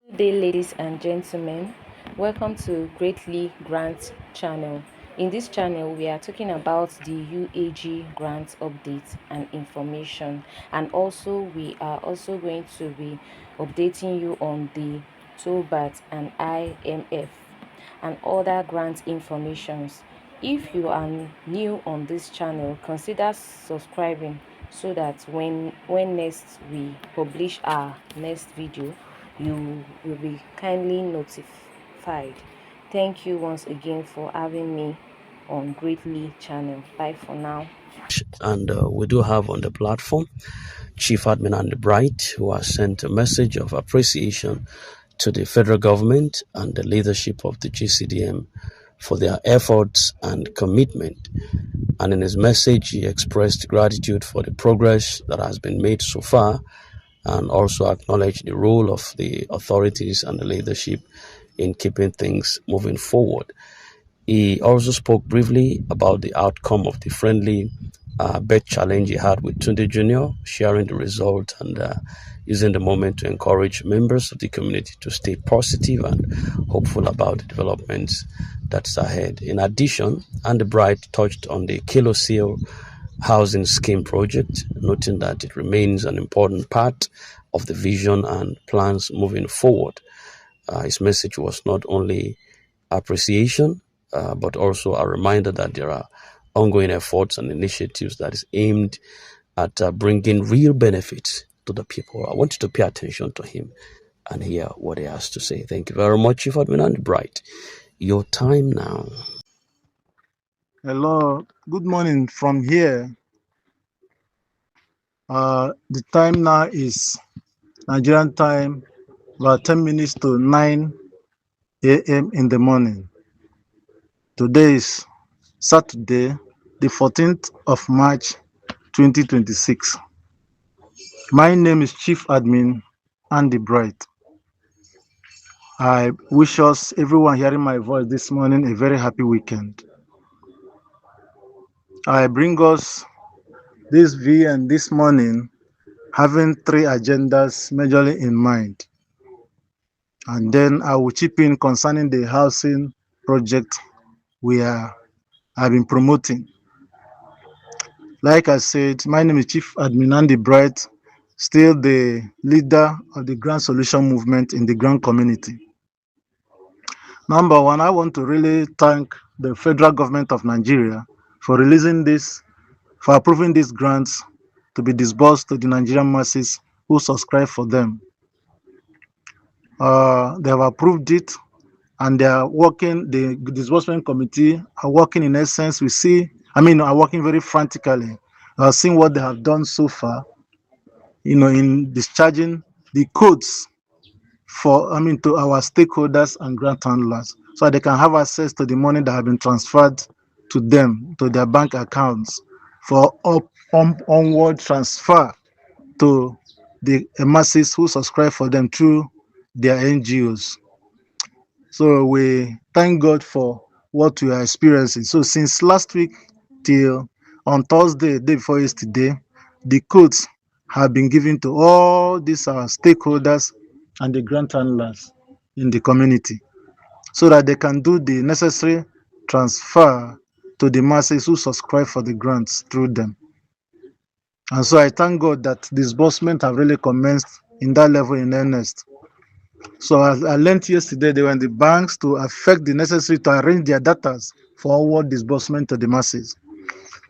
Good day, ladies and gentlemen. Welcome to Greatly Grant channel. In this channel, we are talking about the UAG grant updates and information, and also we are also going to be updating you on the Theobarth and IMF and other grant informations. If you are new on this channel, consider subscribing so that when next we publish our next video, you will be kindly notified. Thank you once again for having me on Greatly channel. Bye for now. And we do have on the platform Chief Admin Andy Bright, who has sent a message of appreciation to the federal government and the leadership of the GCDM for their efforts and commitment. And in his message, he expressed gratitude for the progress that has been made so far and also acknowledged the role of the authorities and the leadership in keeping things moving forward. He also spoke briefly about the outcome of the friendly bet challenge he had with Tunde Jr., sharing the result and using the moment to encourage members of the community to stay positive and hopeful about the developments that's ahead. In addition, Andy Bright touched on the Kilo Seal housing scheme project, noting that it remains an important part of the vision and plans moving forward. His message was not only appreciation, but also a reminder that there are ongoing efforts and initiatives that is aimed at bringing real benefits to the people. I want you to pay attention to him and hear what he has to say. Thank you very much, Chief Admin and Bright. Your time now. Hello, good morning from here. The time now is Nigerian time, about 10 minutes to 9 a.m. in the morning. Today is Saturday, the 14th of March, 2026. My name is Chief Admin Andy Bright. I wish us, everyone hearing my voice this morning, a very happy weekend. I bring us this VN this morning having three agendas majorly in mind. And then I will chip in concerning the housing project I've been promoting. Like I said, my name is Chief Admin Andy Bright, still the leader of the Grant Solution Movement in the grant community. Number one, I want to really thank the federal government of Nigeria for approving these grants to be disbursed to the Nigerian masses who subscribe for them. They have approved it, and they are working, the disbursement committee are working in essence, are working very frantically, seeing what they have done so far, in discharging the codes to our stakeholders and grant handlers, so they can have access to the money that have been transferred to them, to their bank accounts, for onward transfer to the masses who subscribe for them through their NGOs. So we thank God for what we are experiencing. So since last week till on Thursday, day before yesterday, the codes have been given to all these stakeholders and the grant handlers in the community, so that they can do the necessary transfer to the masses who subscribe for the grants through them. And so I thank God that disbursement have really commenced in that level in earnest. So I learned yesterday they were in the banks to affect the necessary to arrange their data for forward disbursement to the masses.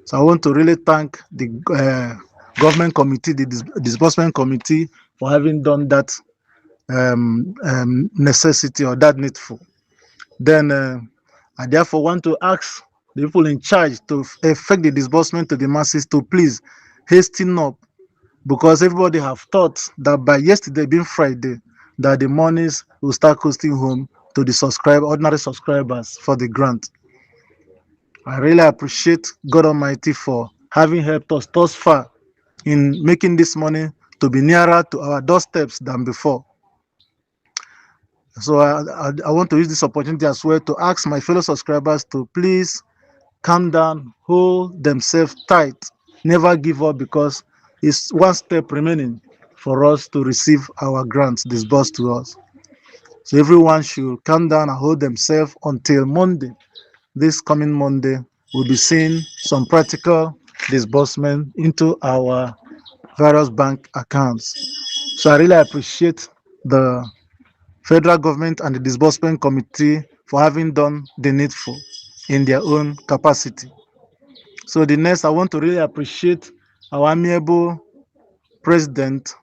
So I want to really thank the government committee, the disbursement committee, for having done that necessity or that needful. Then I therefore want to ask the people in charge to effect the disbursement to the masses to please hasten up, because everybody have thought that by yesterday being Friday, that the monies will start costing home to the ordinary subscribers for the grant. I really appreciate God Almighty for having helped us thus far in making this money to be nearer to our doorsteps than before. So I want to use this opportunity as well to ask my fellow subscribers to please calm down, hold themselves tight, never give up, because it's one step remaining for us to receive our grants disbursed to us. So everyone should calm down and hold themselves until Monday. This coming Monday, we'll be seeing some practical disbursement into our various bank accounts. So I really appreciate the federal government and the disbursement committee for having done the needful in their own capacity. So the next, I want to really appreciate our amiable president,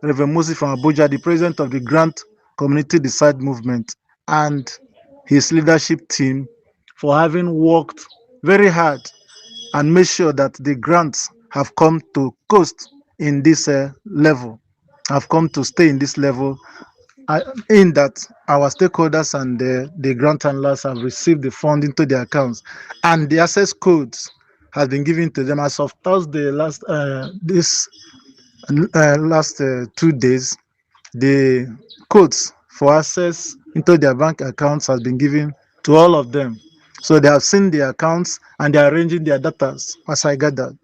Reverend Moses from Abuja, the president of the Grant Community Decide Movement, and his leadership team for having worked very hard and made sure that the grants have come to coast in this level, have come to stay in this level, in that our stakeholders and the grant handlers have received the fund into their accounts, and the access codes has been given to them as of Thursday last 2 days. The codes for access into their bank accounts has been given to all of them. So they have seen the accounts and they are arranging their data as I gathered.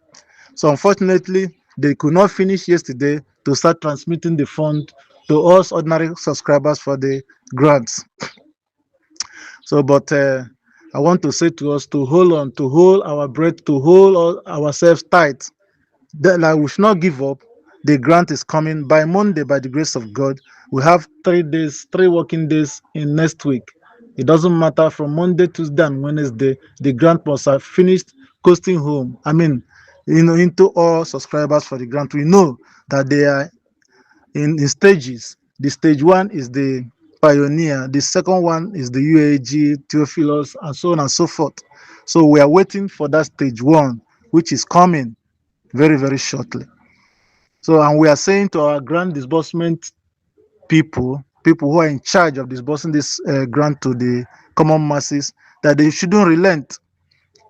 So unfortunately, they could not finish yesterday to start transmitting the fund to us ordinary subscribers for the grants. So, but I want to say to us to hold on, to hold our breath, to hold ourselves tight. That like, we should not give up. The grant is coming by Monday, by the grace of God. We have 3 days, 3 working days in next week. It doesn't matter from Monday, Tuesday, and Wednesday. The grant must have finished coasting home. I mean, into all subscribers for the grant. We know that they are in stages. The stage one is the Pioneer, the second one is the UAAG, Theophilus, and so on and so forth. So we are waiting for that stage one, which is coming very, very shortly. So, and we are saying to our grant disbursement people who are in charge of disbursing this grant to the common masses, that they shouldn't relent.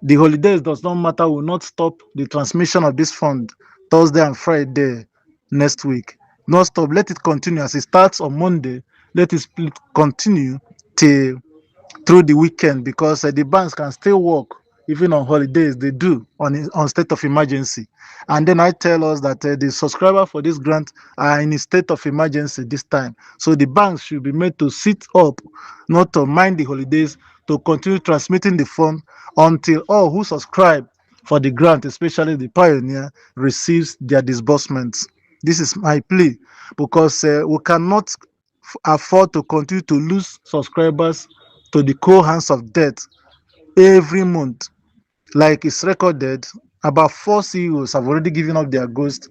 The holidays does not matter, will not stop the transmission of this fund Thursday and Friday next week. Not stop, let it continue as it starts on Monday. Let it continue till through the weekend, because the banks can still work even on holidays. They do on state of emergency. And then I tell us that the subscriber for this grant are in a state of emergency this time. So the banks should be made to sit up, not to mind the holidays, to continue transmitting the fund until all who subscribe for the grant, especially the Pioneer, receives their disbursements. This is my plea, because we cannot afford to continue to lose subscribers to the cold hands of death every month. Like it's recorded, about 4 CEOs have already given up their ghost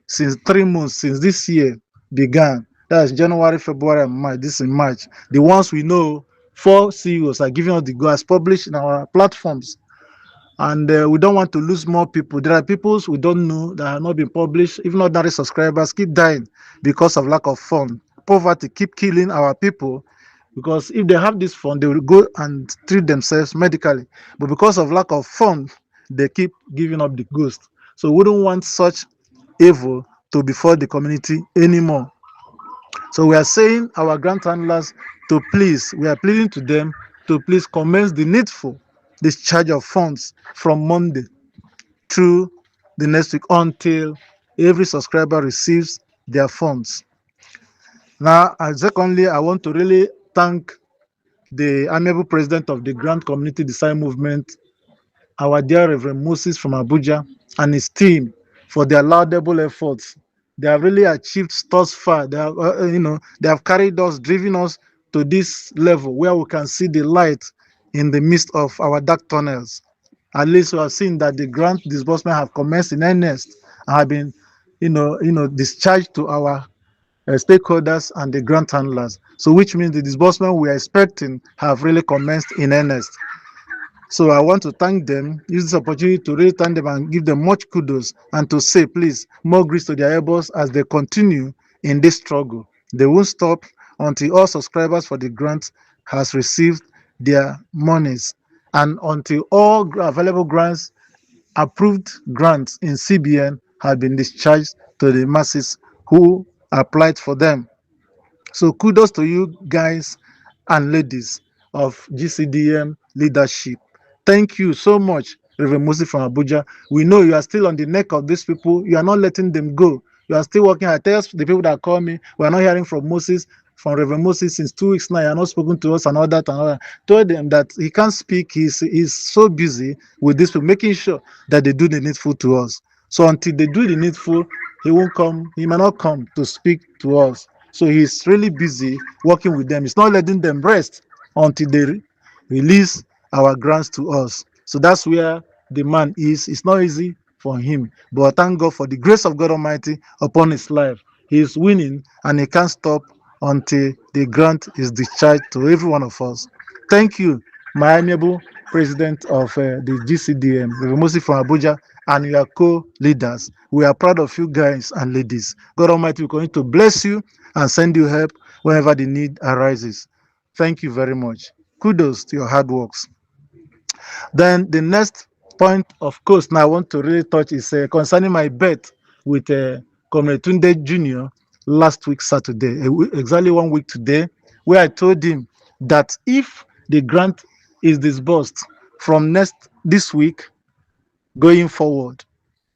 since 3 months since this year began. That's January, February, and March. This is in March. The ones we know, 4 CEOs are giving up the ghost, as published in our platforms. And we don't want to lose more people. There are people we don't know that have not been published. Even ordinary subscribers keep dying because of lack of fund. Poverty keep killing our people, because if they have this fund, they will go and treat themselves medically. But because of lack of fund, they keep giving up the ghost. So we don't want such evil to befall the community anymore. So we are saying our grant handlers to please, we are pleading to them to please commence the needful discharge of funds from Monday through the next week until every subscriber receives their funds. Now, and secondly, I want to really thank the amiable president of the Grant Community Design Movement, our dear Reverend Moses from Abuja, and his team for their laudable efforts. They have really achieved thus far. They have, they have carried us, driven us to this level where we can see the light in the midst of our dark tunnels. At least we have seen that the grant disbursement have commenced in earnest and have been, discharged to our stakeholders and the grant handlers. So which means the disbursement we are expecting have really commenced in earnest. So I want to thank them, use this opportunity to really thank them and give them much kudos, and to say, please, more grace to their elbows as they continue in this struggle. They won't stop until all subscribers for the grant has received their monies, and until all available grants, approved grants in CBN, have been discharged to the masses who applied for them. So kudos to you guys and ladies of GCDM leadership. Thank you so much, Reverend Moses from Abuja. We know you are still on the neck of these people. You are not letting them go. You are still working. I tell the people that call me, we are not hearing from Moses. from Reverend Moses since 2 weeks now. He has not spoken to us and all that and all that. Told them that he can't speak. He's so busy with this, making sure that they do the needful to us. So until they do the needful, he won't come. He may not come to speak to us. So he's really busy working with them. He's not letting them rest until they release our grants to us. So that's where the man is. It's not easy for him, but thank God for the grace of God Almighty upon his life. He is winning and he can't stop until the grant is discharged to every one of us. Thank you, my amiable president of the GCDM, Reverend Moses from Abuja, and your co-leaders. We are proud of you guys and ladies. God Almighty will continue to bless you and send you help whenever the need arises. Thank you very much. Kudos to your hard works. Then the next point, of course, now I want to really touch is concerning my bet with Comrade Tunde Jr. last week, Saturday, exactly 1 week today, where I told him that if the grant is disbursed from this week going forward,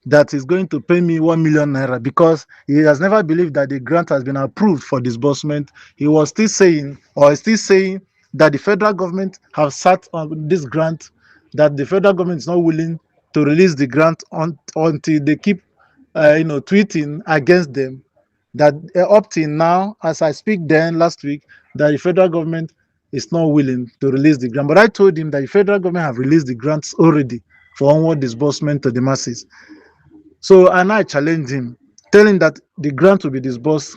that is going to pay me 1 million naira, because he has never believed that the grant has been approved for disbursement. He was still saying, or is still saying, that the federal government have sat on this grant, that the federal government is not willing to release the grant until they keep, tweeting against them. That up till now, as I speak, then last week, that the federal government is not willing to release the grant. But I told him that the federal government have released the grants already for onward disbursement to the masses. So, and I challenged him, telling that the grant will be disbursed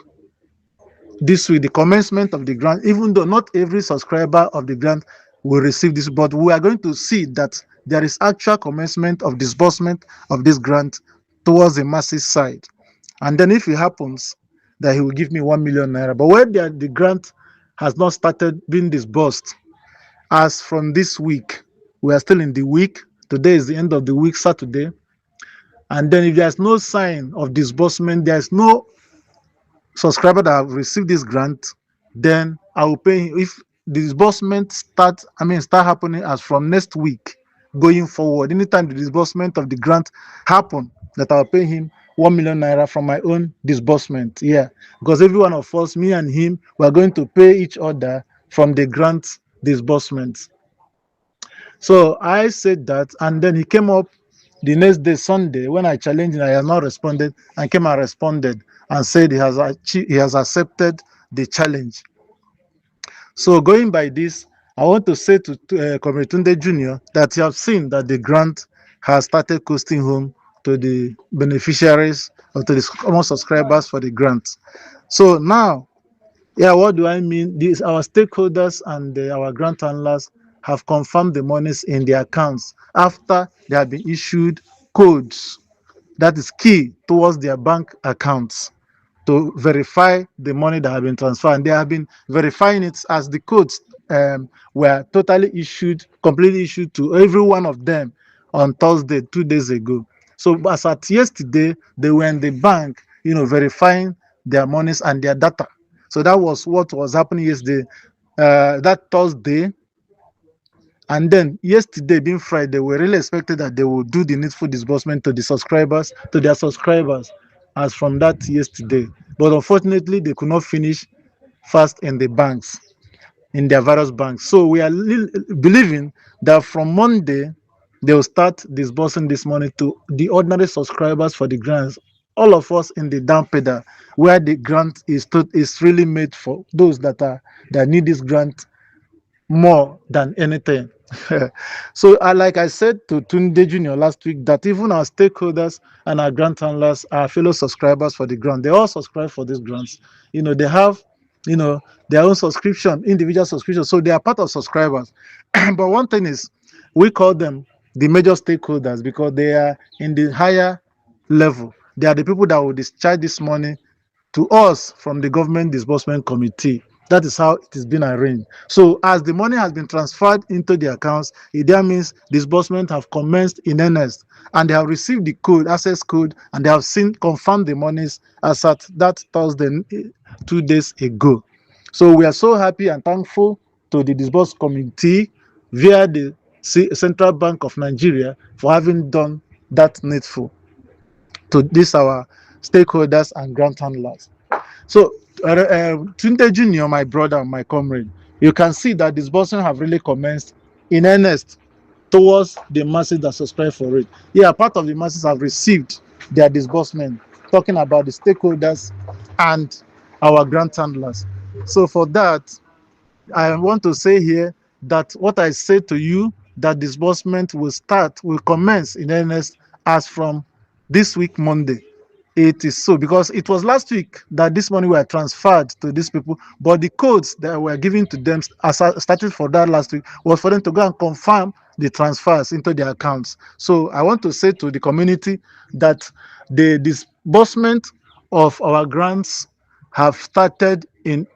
this week, the commencement of the grant, even though not every subscriber of the grant will receive this, but we are going to see that there is actual commencement of disbursement of this grant towards the masses side. And then if it happens, that he will give me 1 million naira. But when the grant has not started being disbursed, as from this week, we are still in the week. Today is the end of the week, Saturday. And then if there's no sign of disbursement, there's no subscriber that have received this grant, then I will pay him. If the disbursement start happening as from next week going forward, anytime the disbursement of the grant happen, that I'll pay him 1 million naira from my own disbursement. Yeah, because every one of us, me and him, we're going to pay each other from the grant disbursements. So I said that, and then he came up the next day, Sunday, when I challenged him, I have not responded, and came and responded and said he has accepted the challenge. So going by this, I want to say to Comrade Tunde Jr. that you have seen that the grant has started coasting home to the beneficiaries or to the common subscribers for the grant. So now, yeah, what do I mean? Our stakeholders and our grant handlers have confirmed the monies in their accounts after they have been issued codes that is key towards their bank accounts to verify the money that have been transferred. And they have been verifying it as the codes were completely issued to every one of them on Thursday, 2 days ago. So as at yesterday, they were in the bank, verifying their monies and their data. So that was what was happening yesterday, that Thursday. And then yesterday, being Friday, we really expected that they would do the needful disbursement to their subscribers, as from that yesterday. But unfortunately, they could not finish fast in the banks, in their various banks. So we are believing that from Monday, they will start disbursing this money to the ordinary subscribers for the grants. All of us in the down pedal, where the grant is really made for those that need this grant more than anything. So, like I said to Tunde Jr. last week, that even our stakeholders and our grant handlers, our fellow subscribers for the grant, they all subscribe for these grants. They have, their own subscription, individual subscription, so they are part of subscribers. But one thing is, we call them the major stakeholders because they are in the higher level. They are the people that will discharge this money to us from the government disbursement committee. That is how it is being arranged. So as the money has been transferred into the accounts, it then means disbursement have commenced in earnest, and they have received the code, access code, and they have confirmed the monies as at that Thursday, 2 days ago. So we are so happy and thankful to the disbursement committee via the Central Bank of Nigeria for having done that needful to this our stakeholders and grant handlers. So Tunde Junior, my brother, my comrade, you can see that disbursement have really commenced in earnest towards the masses that subscribe for it. Yeah, part of the masses have received their disbursement, talking about the stakeholders and our grant handlers. So for that, I want to say here that what I say to you, that disbursement will commence in earnest as from this week, Monday. It is so because it was last week that this money were transferred to these people, but the codes that were given to them started for that last week was for them to go and confirm the transfers into their accounts. So I want to say to the community that the disbursement of our grants have started in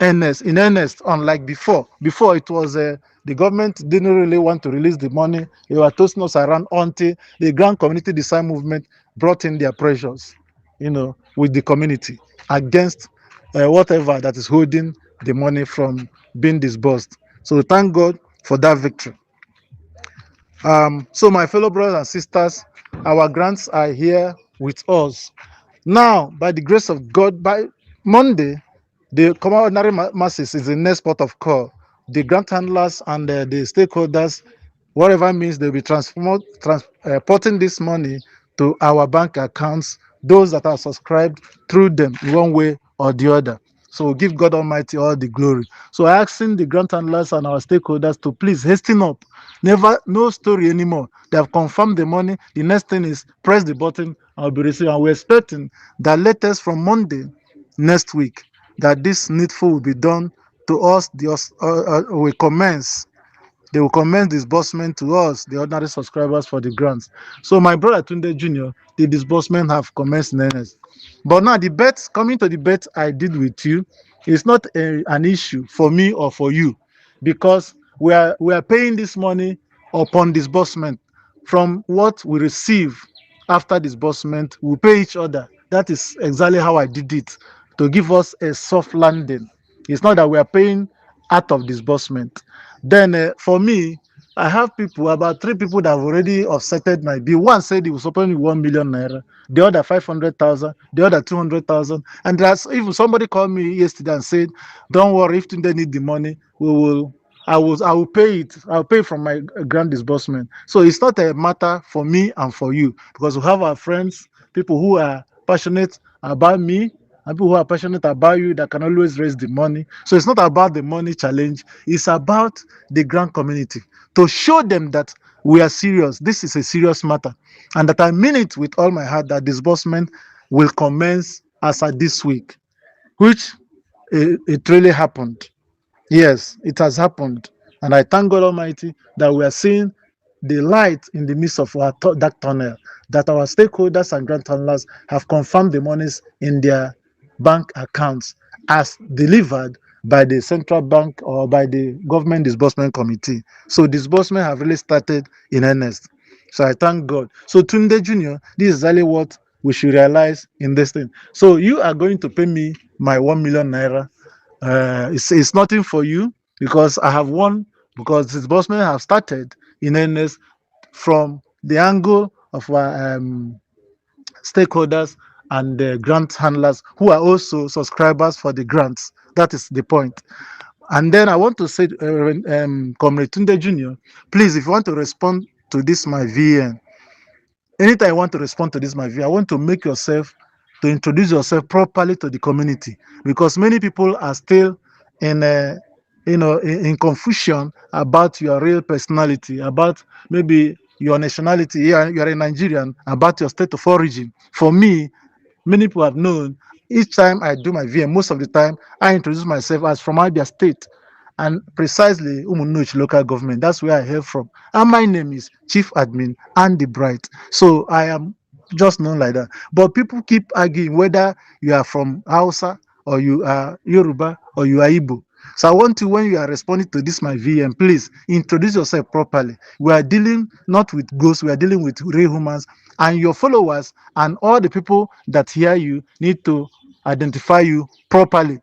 earnest, unlike before. Before it was the government didn't really want to release the money. They were toasting us around until the Grand Community Design Movement brought in their pressures, with the community against whatever that is holding the money from being disbursed. So thank God for that victory. So my fellow brothers and sisters, our grants are here with us. Now, by the grace of God, by Monday, the common ordinary masses is the next port of call. The grant handlers and the stakeholders, whatever means, they'll be transporting this money to our bank accounts, those that are subscribed through them one way or the other. So we'll give God Almighty all the glory. So I asking the grant handlers and our stakeholders to please hasten up. Never, no story anymore. They have confirmed the money. The next thing is press the button and will be received. And we're expecting that latest from Monday next week that this needful will be done to us. Will commence. They will commence disbursement to us, the ordinary subscribers, for the grants. So my brother Tunde Junior, the disbursement have commenced in earnest. But now coming to the bet I did with you, is not an issue for me or for you, because we are paying this money upon disbursement. From what we receive after disbursement, we pay each other. That is exactly how I did it, to give us a soft landing. It's not that we are paying out of disbursement. Then for me, I have about 3 people that have already offsetted my bill. One said he was opening 1 million naira, the other 500,000, the other 200,000. And there's even somebody called me yesterday and said, "Don't worry, if they need the money, we will. I will pay it. I'll pay from my grant disbursement." So it's not a matter for me and for you, because we have our friends, people who are passionate about me, and people who are passionate about you, that can always raise the money. So it's not about the money challenge. It's about the grant community, to show them that we are serious. This is a serious matter, and that I mean it with all my heart, that disbursement will commence as of this week, which it really happened. Yes, it has happened. And I thank God Almighty that we are seeing the light in the midst of our dark tunnel, that our stakeholders and grant handlers have confirmed the monies in their bank accounts as delivered by the central bank or by the government disbursement committee. So disbursement have really started in earnest. So I thank God. So Tunde Junior, this is exactly what we should realize in this thing. So you are going to pay me my 1 million naira. It's nothing for you, because I have won, because disbursement have started in earnest from the angle of our stakeholders and the grant handlers, who are also subscribers for the grants. That is the point. And then I want to say, Comrade Tunde Junior, please, if you want to respond to this my VN, anytime I want to respond to this my VN, I want to make yourself, to introduce yourself properly to the community, because many people are still in in confusion about your real personality, about maybe your nationality. You're a Nigerian, about your state of origin. For me, many people have known, each time I do my VM, most of the time I introduce myself as from Abia State, and precisely Umunuch local government. That's where I hail from. And my name is Chief Admin Andy Bright. So I am just known like that. But people keep arguing whether you are from Hausa, or you are Yoruba, or you are Igbo. So I want to, when you are responding to this, my VM, please introduce yourself properly. We are dealing not with ghosts, we are dealing with real humans, and your followers and all the people that hear you need to identify you properly.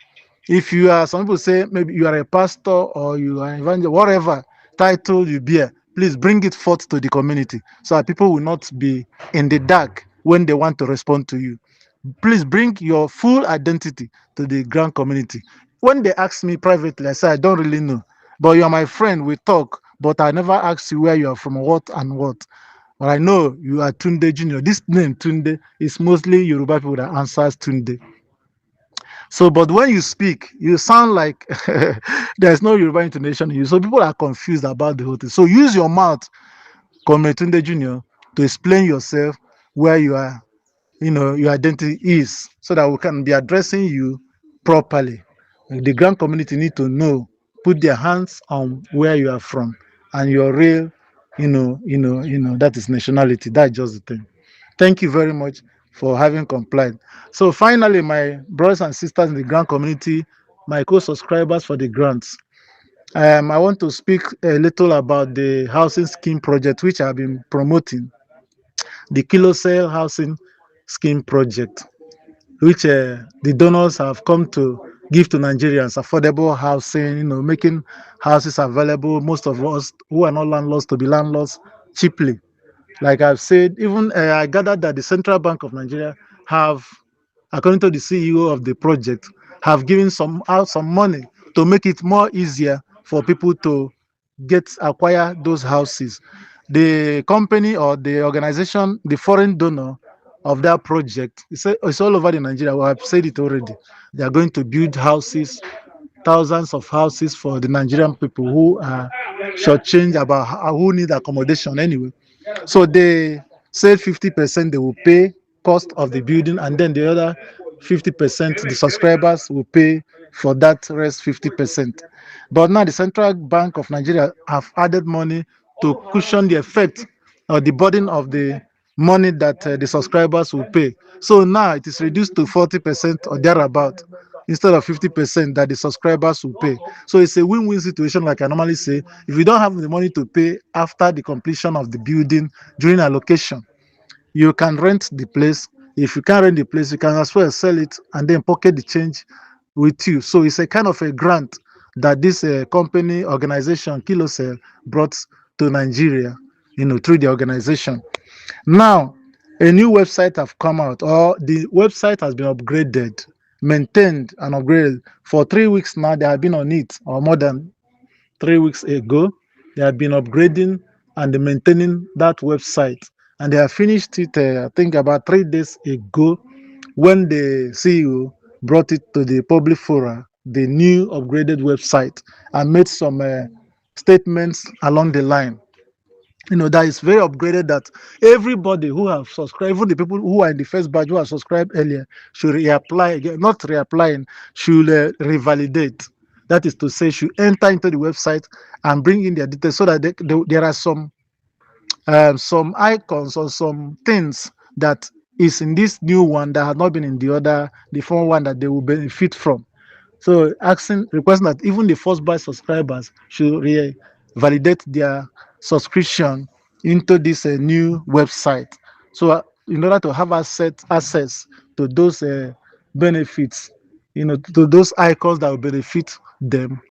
If you are, some people say maybe you are a pastor or you are an evangelist, whatever title you bear, please bring it forth to the community, so that people will not be in the dark when they want to respond to you. Please bring your full identity to the grant community. When they ask me privately, I say I don't really know. But you are my friend, we talk, but I never ask you where you are from, what and what. But I know you are Tunde Junior. This name Tunde is mostly Yoruba people that answers Tunde. So, but when you speak, you sound like there's no Yoruba intonation in you. So people are confused about the whole thing. So use your mouth, Comrade Tunde Junior, to explain yourself, where you are, your identity is, so that we can be addressing you properly. The grand community need to know, put their hands on where you are from and your real, that is nationality. That's just the thing. Thank you very much for having complied. So finally, my brothers and sisters in the grant community, my co-subscribers for the grants, I want to speak a little about the housing scheme project which I've been promoting, the Kilo Cell Housing Scheme project, which the donors have come to give to Nigerians affordable housing, making houses available. Most of us who are not landlords to be landlords cheaply. Like I've said, even I gathered that the Central Bank of Nigeria have, according to the CEO of the project, have given some money to make it more easier for people to acquire those houses. The company or the organization, the foreign donor of that project, it's all over the Nigeria. Well, I've said it already. They are going to build houses, thousands of houses for the Nigerian people who are shortchanged about who need accommodation anyway. So they said 50% they will pay cost of the building, and then the other 50% the subscribers will pay for that rest 50%. But now the Central Bank of Nigeria have added money to cushion the effect or the burden of the money that the subscribers will pay. So now it is reduced to 40% or thereabout, instead of 50% that the subscribers will pay. So it's a win-win situation, like I normally say. If you don't have the money to pay after the completion of the building during allocation, you can rent the place. If you can't rent the place, you can as well sell it and then pocket the change with you. So it's a kind of a grant that this company organization Kilocell brought to Nigeria, through the organization. Now, a new website have come out, or the website has been upgraded, maintained and upgraded for 3 weeks now. They have been on it, or more than 3 weeks ago. They have been upgrading and maintaining that website, and they have finished it, I think, about 3 days ago, when the CEO brought it to the public forum, the new upgraded website, and made some statements along the line, that is very upgraded, that everybody who have subscribed, even the people who are in the first batch who have subscribed earlier, should reapply again, not reapplying, should revalidate. That is to say, should enter into the website and bring in their details, so that there are some icons or some things that is in this new one that have not been in the former one, that they will benefit from. So requesting that even the first batch subscribers should validate their subscription into this new website. So in order to have access to those benefits, to those icons that will benefit them,